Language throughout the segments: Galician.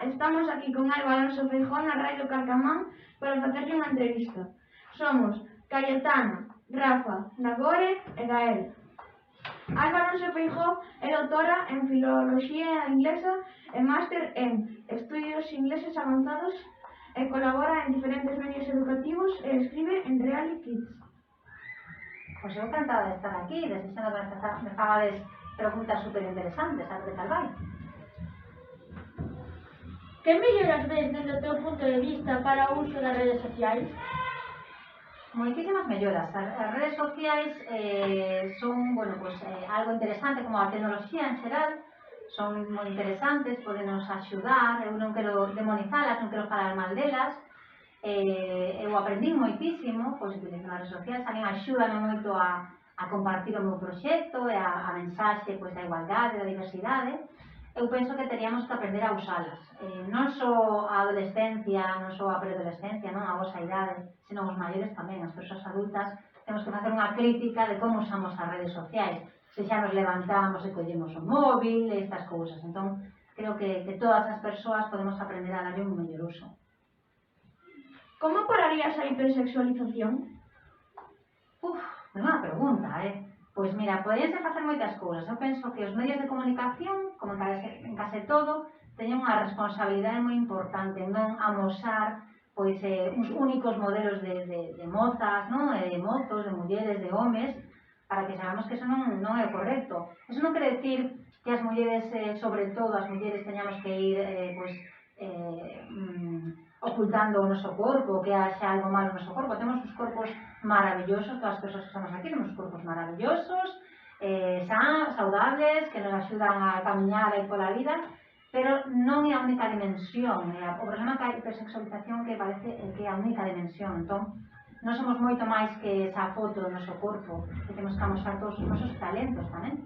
estamos aquí con Alba Alonso Feijóo na Radio Carcamán para facerlle unha entrevista. Somos Cayetana, Rafa, Nagore e Gael. Alba Alonso Feijóo é doutora en Filoloxía Inglesa e máster en Estudios Ingleses Avanzados e colabora en diferentes medios educativos e escribe en Reality Kids. Pois eu encantada de estar aquí, desexando que me fagades preguntas superinteresantes, a ver que tal vai. Que melloras ves desde o teu punto de vista para o uso das redes sociais? Moitísimas melloras. As redes sociais son, algo interesante como a tecnoloxía en xeral, son moi interesantes, podenos axudar, eu non quero demonizalas, non quero falar mal delas, eu aprendín moitísimo, pois, utilizando as redes sociais, a min axúdame moito a compartir o meu proxecto e a mensaxe da igualdade, da diversidade. Eu penso que teríamos que aprender a usalas, non só a adolescencia, non só a preadolescencia, non a vosa idade, senón os maiores tamén, as persoas adultas, temos que facer unha crítica de como usamos as redes sociais, se xa nos levantamos e collemos o móvil, estas cousas. Entón, creo que todas as persoas podemos aprender a darlle un mellor uso. Como pararías a hipersexualización? É unha pregunta, Pois mira, poderíanse facer moitas cousas. Eu penso que os medios de comunicación, como en case todo, teñen unha responsabilidade moi importante en non amosar uns únicos modelos de mozas, de mozos, de mulleres, de homes, para que sabamos que eso non é o correcto. Eso non quere decir que as mulleres, sobre todo as mulleres, teñamos que ir ocultando o noso corpo, que haxa algo malo no noso corpo. Temos uns corpos maravillosos, todas as persoas que estamos aquí temos uns corpos maravillosos, saudables, que nos axudan a camiñar aí pola vida, pero non é a única dimensión. O problema que a hipersexualización que parece que é a única dimensión. Entón, non somos moito máis que esa foto do noso corpo, que temos que amostrar todos os nosos talentos tamén.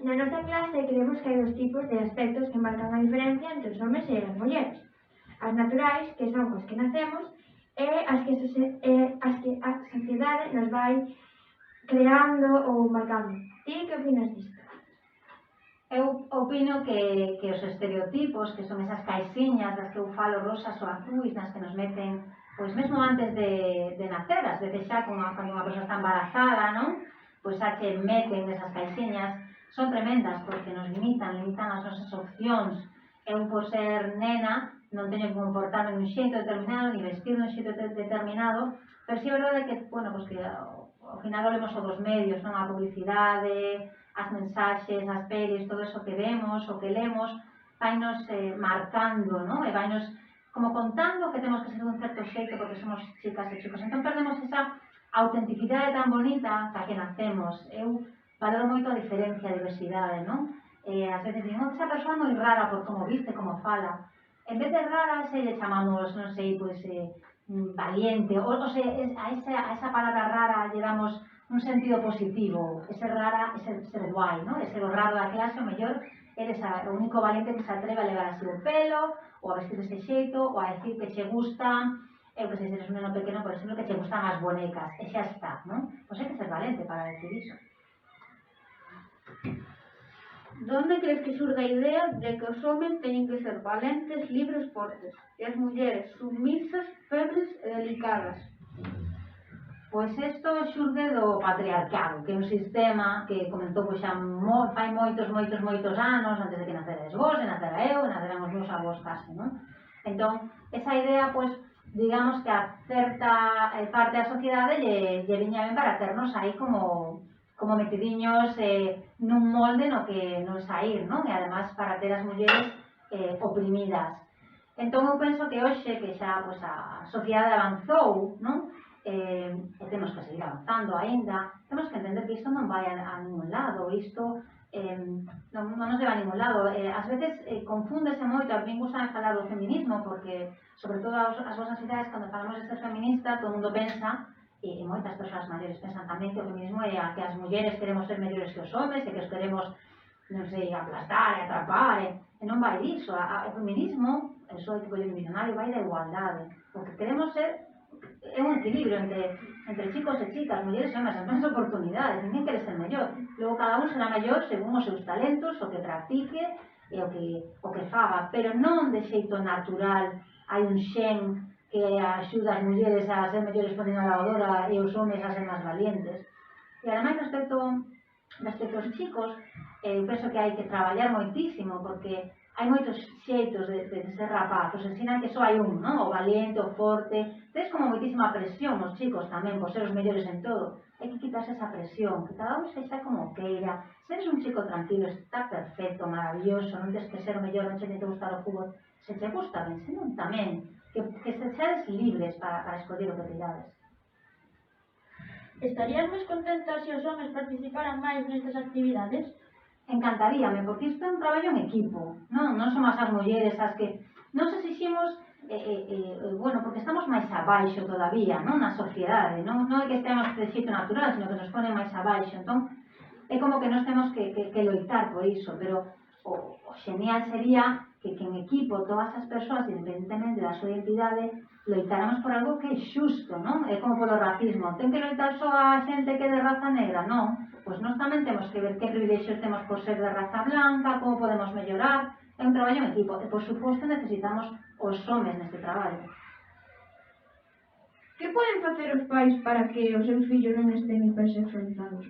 Na nosa clase creemos que hai dos tipos de aspectos que marcan a diferencia entre os homes e as mulleres. As naturais, que son cos que nacemos, e as que a sociedade nos vai creando ou marcando. Ti que opinas disto? Eu opino que os estereotipos, que son esas caixiñas das que eu falo, rosas ou azuis, nas que nos meten, pois mesmo antes de nacer, ás veces xa cando unha persoa está embarazada, non? Pois xa que meten esas caixiñas, son tremendas porque nos limitan as nosas opcións. Eu, por ser nena, non teño que comportarme dun xeito determinado, ni vestir dun xeito determinado, pero si é verdade que, que ao final olemos o dos medios, non? A publicidade, as mensaxes, as pelis, todo eso que vemos, o que lemos, vainos marcando, non? E vainos como contando que temos que ser dun certo xeito porque somos chicas e chicos. Entón perdemos esa autenticidade tan bonita ca que nacemos. Eu valoro moito a diferencia, a diversidade, non? Ás veces digo, esa persoa é moi rara por como viste, como fala. En vez de rara, se lle chamamos, non sei, valiente, ou a esa palabra rara lle damos un sentido positivo. Ese rara é ser guai, non? É ser o raro da clase, o mellor, eres o único valiente que se atreve a levar así o pelo, ou a vestir deste xeito, ou a decir que che gustan, eu que sei, se eres un neno pequeno, por exemplo, que che gustan as bonecas, e xa está, non? Pois hai que ser valente para decir iso. Donde crees que surge a idea de que os homes teñen que ser valentes, libres, fortes, e as mulleres submisas, febles e delicadas? Pois isto xurde do patriarcado, que é un sistema que comenzou xa fai moitos anos, antes de que naceres vos, e nacera eu, e naceran os meus avós case, non? Entón, esa idea, digamos que a certa parte da sociedade lle viña ben para ternos aí como metidiños nun molde no que non sair, non? E además para ter as mulleres oprimidas. Entón eu penso que hoxe, que xa a sociedade avanzou, non? E temos que seguir avanzando aínda, temos que entender que isto non vai a ningún lado, isto non nos leva a ningún lado. Ás veces confúndese moito, a mí gusta falar do feminismo, porque, sobre todo as vosas ideas, cando falamos de ser feminista, todo o mundo pensa, e moitas persoas maiores pensan tamén que o feminismo é que as mulleres queremos ser mellores que os homens, e que os queremos, non sei, aplastar e atrapar, e non vai diso. O feminismo, o seu tipo de visionario, vai da igualdade. O que queremos ser é un equilibrio entre chicos e chicas, mulleres e homes, as mesmas oportunidades, ninguén quere ser mellor. Logo cada un será mellor según os seus talentos, o que practique, o que faga, pero non de xeito natural. Hai un xen que axuda as mulleres a ser mellores ponendo a lavadora e os homes a ser máis valientes. E ademais, respecto aos chicos, eu penso que hai que traballar moitísimo, porque hai moitos xeitos de ser rapaz. Os ensinan que só hai un, non? O valiente, o forte. Tens como moitísima presión os chicos tamén, por ser os mellores en todo. Hai que quitarse esa presión, que cada un sexa como queira. Se eres un chico tranquilo, está perfecto, maravilloso, non tens que ser o mellor, non che ten que gustar o fútbol. Se te gusta, ben, senón tamén. Que se sedes libres para escoller o que tirades. Estarías máis contenta se os homens participaran máis nestas actividades? Encantaríame, porque isto é un traballo en equipo, non somos as mulleres as que nos exiximos, bueno, porque estamos máis abaixo todavía, non, na sociedade, non é que estemos de xeito natural, sino que nos pone máis abaixo, entón é como que nos temos que loitar por iso, pero o genial sería que en equipo todas as persoas, independentemente da súa identidade, loitáramos por algo que é xusto, non? É como polo racismo. Ten que loitar só a xente que é de raza negra? Non. Pois nós tamén temos que ver que privilexios temos por ser de raza blanca, como podemos mellorar. É un traballo en equipo. E, por suposto, necesitamos os homes neste traballo. Que poden facer os pais para que os seus fillos non estén hipersexualizados?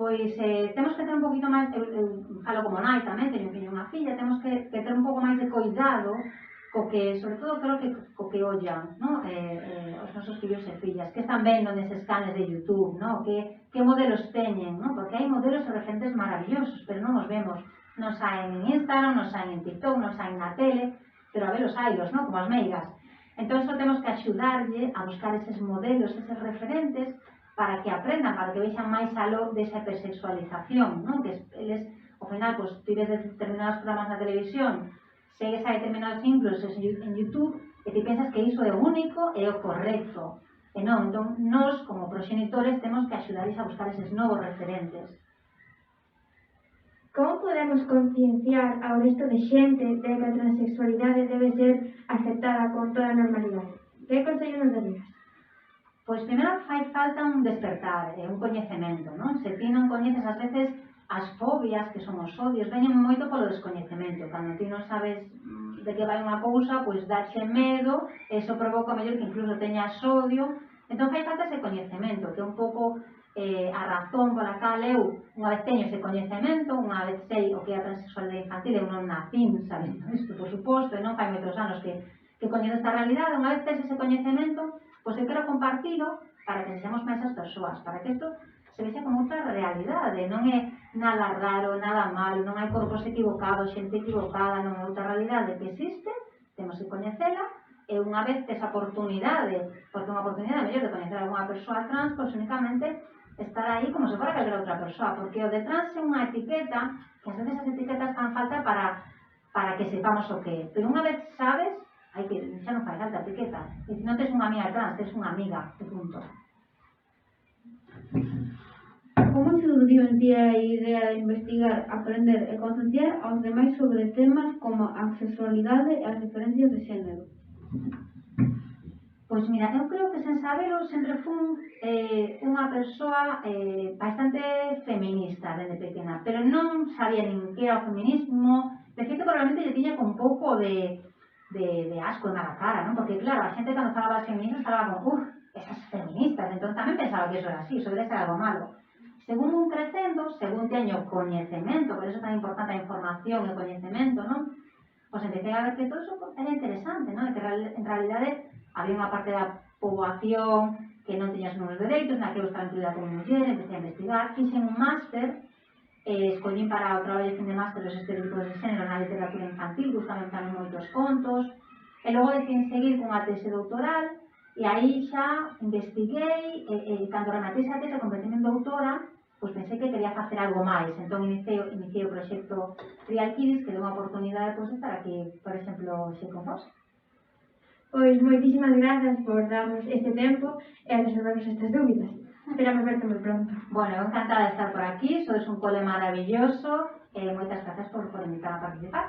Pois temos que ter un poquito máis, eu falo como nai tamén, teño unha filla, temos que ter un pouco máis de cuidado co que, sobre todo, creo que co que ollan, non? Os nosos fillos e fillas, que están vendo neses canales de YouTube, non? Que modelos teñen, non? Porque hai modelos e referentes maravillosos, pero non os vemos. Non saen en Instagram, non saen en TikTok, non saen na tele, pero a ver os hailos, non? Como as meigas. Entón, só temos que axudarlle a buscar eses modelos, eses referentes, para que aprendan, para que vexan máis aló desa hipersexualización, non? Que eles, ao final, pois, ti ves determinados programas na televisión, segues a determinados influencers en YouTube e ti pensas que iso é o único e o correcto. E non, entón, nós, como proxenitores, temos que axudarles a buscar eses novos referentes. Como podemos concienciar ao resto de xente de que a transexualidade debe ser aceptada con toda a normalidade? Que consello nos darías? Pois primeiro fai falta un despertar, un coñecemento, non? Se ti non coñeces, ás veces, as fobias, que son os odios, veñen moito polo descoñecemento. Cando ti non sabes de que vai unha cousa, pois dache medo, eso provoca mellor que incluso teñas odio. Entón fai falta ese coñecemento, que é un pouco a razón pola cal eu, unha vez teño ese coñecemento, unha vez sei o que é a transexualidade infantil, eu non nacín sabendo isto, por suposto, e non fai moitos anos que coñezo esta realidade. Unha vez tes ese coñecemento, pois eu quero compartilo para que sexamos máis as persoas, para que isto se vexa como outra realidade, non é nada raro, nada malo, non hai corpos equivocados, xente equivocada, non é outra realidade que existe, temos que coñecela, e unha vez tes a oportunidade, porque unha oportunidade mellor de coñecer a alguna persoa trans, pois únicamente estar aí como se fora calquera outra persoa, porque o de trans é unha etiqueta, que as veces as etiquetas fan falta para que sepamos o que é, pero unha vez sabes, hai que, xa non fai falta etiqueta. Non tes unha amiga trans, tes unha amiga, de punto. Como surdiu en ti a idea de investigar, aprender e concienciar aos demais sobre temas como a sexualidade e as diferencias de xénero? Pois mira, eu creo que sen sabelo sempre fun unha persoa bastante feminista desde pequena, pero non sabía nin que era o feminismo. De feito, probablemente lle tiña con un pouco de asco en mala cara, non? Porque claro, a xente cando falaba das feministas falaba como, esas feministas, entón tamén pensaba que eso era así, eso debe ser algo malo. Según un crecendo, según teño coñecemento, por eso é tan importante a información e o coñecemento, non? Pois empecé a ver que todo eso era interesante, non? E que en realidade había unha parte da poboación que non tiña os mesmos dereitos, na que eu estaba incluída como muller, empecé a investigar, fixen un máster, escollín para o traballo de fin de máster os estereotipos de xénero na literatura infantil, gustame tamén moitos contos, e logo decidín seguir cunha tese doutoral, e aí xa investiguei, e cando rematei esa tese, convertime en doutora, pois pensei que quería facer algo máis, entón iniciei o proxecto Real Kids, que deu unha oportunidade de estar aquí, por exemplo, xe con vos. Pois moitísimas grazas por darnos este tempo e a resolvernos estas dúbidas. Esperamos verte moi pronto. Bueno, encantada de estar por aquí, sodes un cole maravilloso e moitas grazas por invitar a participar.